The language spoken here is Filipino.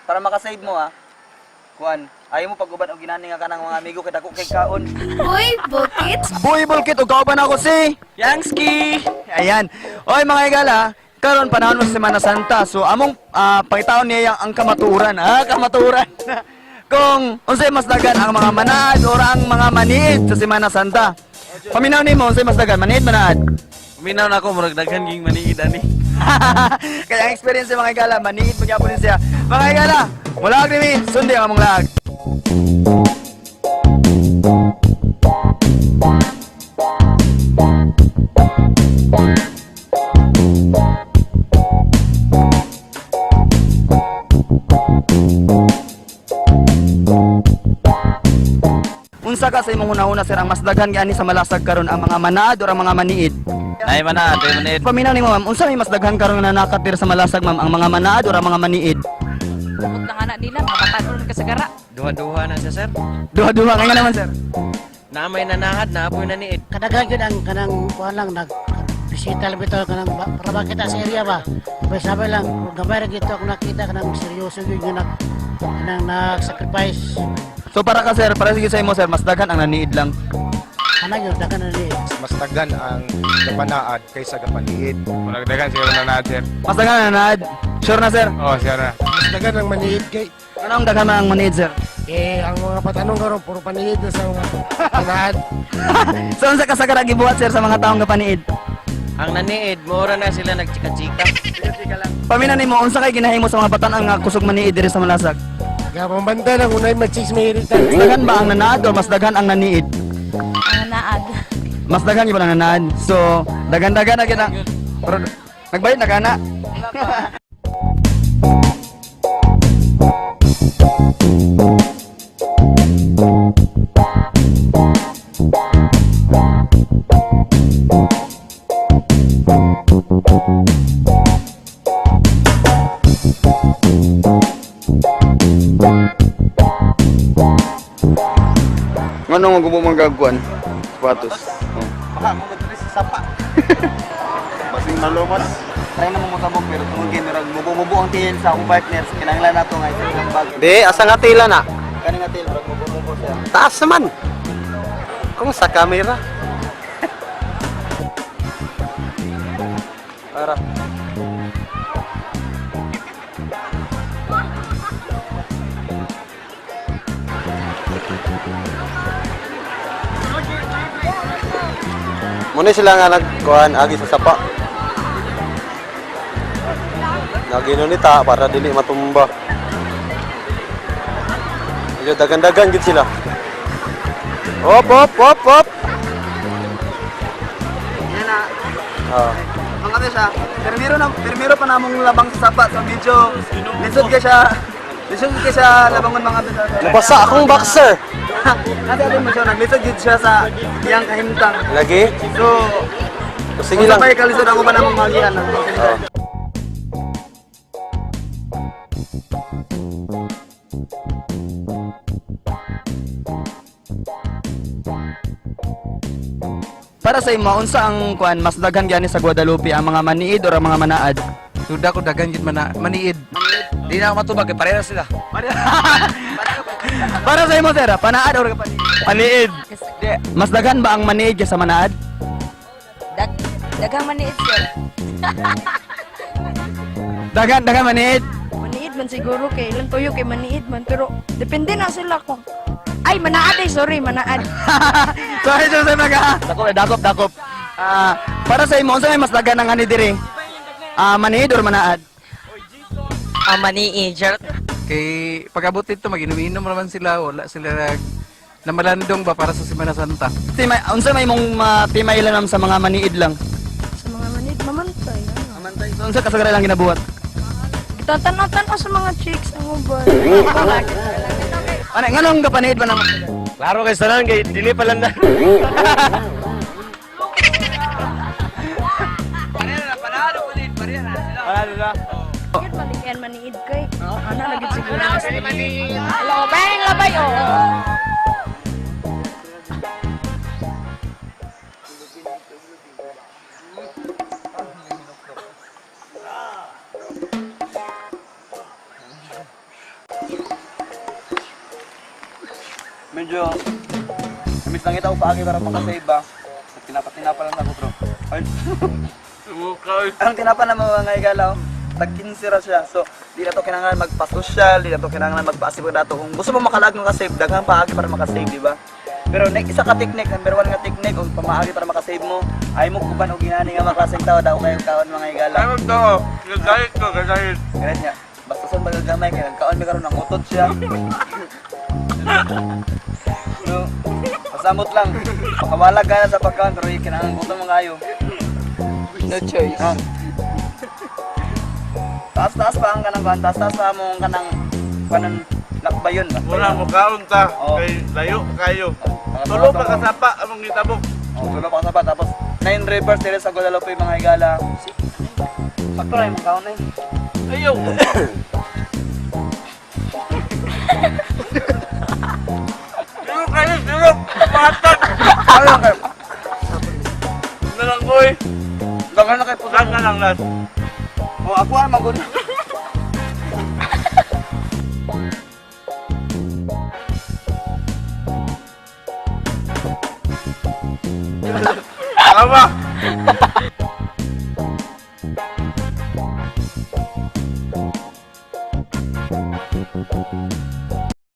para makasave mo ha. Kuan, ayaw mo pag-uban og ginani nga kanang mga amigo kay dako kay kaon. Uy, bukit. Boy, bulkit og kauban ako si Yangski. Ayan. Oy mga igala, karon panahon mo sa Semana Santa. So among pangitaon niya ang kamaturan, kamaturan. Kung unsay mas dagan ang mga manaad o ang mga maniid sa Semana Santa. Paminaw nimo unsay mas dagan, maniid manaad? Minaw na ako, murag daghan ging maniid ani. Kaya ang experience sa mga igala, maniid magyapon siya. Mga igala, wala kami, sundi ang among lag. Unsa ka sa imong hunahuna sir ang mas daghan gani sa malasag karon ang mga manaad o ang mga maniid? Ay manaad, ay maniid. Paminaw nimo ma'am, unsa may mas daghan karon nga nakatir sa malasag ma'am, ang mga manaad o ang mga maniid? Bukod ng anak nila, mapatanon ka sa gara. Duha-duha na siya, sir. Duha-duha kaya naman sir. Namay nanahad, naapoy naniid. Kadaghan yun ang kanang kuhan lang bisita lang bitaw kanang para makita sa area ba. Sabay lang gabay ra gito ako nakita kanang seryoso yun yung nag-sacrifice. So para ka sir, para sige sa imo sir, mas daghan ang naniid lang. Kanang yun daghan na ni. Mas tagan ang gapanaad kaysa gapaniid. Dagan siguro nanaad, sir. Mas daghan ang nanaad. Sure na sir? Oh, sir. Mas tagan ang maniid kay. Ano ang daghan ang maniid sir? Ang mga patanong karon puro paniid na sa mga panaad. So unsa ka sa karag gibuhat sir sa mga taong kapaniid? Ang naniid, mura na sila nagchika-chika. Pamina nimo unsa kay ginahimo sa mga batan-an nga kusog maniid diri sa malasag? Gapang banda lang unay mag-6 Mas daghan ba ang nanaad o mas daghan ang naniid? Ang naad. Mas daghan gyud ang nanaad. So daghan-daghan na gyud ang pero nagbayad na kana. Ngano nga gumo magagkuan? Sapatos. Oh. Baka mo madali sa sapa. Basing malumas. Try na mo motabok pero tungod kay murag mubo-mubo ang tiyan sa akong partners kinahanglan nato nga isa lang bag. Di, asa nga tila na? Kani nga til murag mubo-mubo siya. Taas naman. Kung sa camera. Para Muna sila nga nagkuhan agi sa sapa. Naginunita para dili matumba. Iyo dagan-dagan gid sila. Hop hop hop hop. yan na. Ah. Ang kami siya. Permiro pa namong labang sa sapa sa video. Lisod ka siya. Lisod ka siya labangon mga bisa. Basa akong boxer. Kasi atin mo siya naglisod gid siya sa iyang kahimtang. Lagi? So Sige lang. Kung kalisod ako pa namang magian. Oh. Para sa imo, unsa ang kuan mas daghan gyani sa Guadalupe, ang mga maniid o ang mga manaad? Suda ko dagan gid maniid. Di na ako matubag, pareha sila. Para sa imo sir, panaad o kapaniid? Paniid. Mas daghan ba ang maniid kaysa manaad? Dagang maniid sir. Daghan maniid. Maniid man siguro kay ilang tuyo kay maniid man pero depende na sila kung ay manaad ay sorry manaad. Sorry sa mga dakop. Para sa imo, unsa may mas daghan ang ani diri? Maniid or manaad? Ang maniid sir. Kay pagabot dito mag-inom naman sila, wala sila namalandong ba para sa Semana Santa. Unsa may mong timay lang sa mga maniid lang? Sa mga maniid mamantay. Amantay. So unsa kasagaran lang ginabuhat? Tatan-tatan sa mga chicks ang ubay. Ano nganong kapaniid ba naman? Klaro kay sanan kay dili pa lang na. Panalo na. Bakit maligyan maniid kay? Ano lagi siguro na sa maniid. Hello, bang labay oh. medyo miss lang kita upagi para makasave ba. Tinapa lang ako bro. Ay. Ang tinapa na mga igalaw, tag 15 ra siya. So, di na to kinahanglan magpa-social, di na to kinahanglan magpa-asip dato. Kung gusto mo makalag ng ka-save, daghang paagi para makasave, di ba? Pero next isa ka technique, number 1 nga technique, kung pamaagi para makasave mo, ay mo kuban og ginani nga mga klaseng tao daw kayo kaon mga igalaw. Ano to? Nagdayet ko, nagdayet. Ganyan niya. Basta sa magagamay kaya nagkaon may karon ng utot siya. So, pasamot lang. Pakawalag ka na sa pagkaon pero kinahanglan gutom mga ayo. No choice. Taas-taas pa ang kanang kuhan, taas-taas pa mong kanang lakbayon. Wala mo kaon ta. Oo. Kay layo kayo. Tulo pa kasapa among gitabok. Oh, tulo pa sa pa tapos 9 rivers dire sa Guadalupe mga higala. Sakto na yung kaon na yun. Ayaw. Sino kayo? Sino? Patag! Ano kayo? Nalang koy. Dagan na kayo po. Saan ka lang last? O ako ang magod. Tama!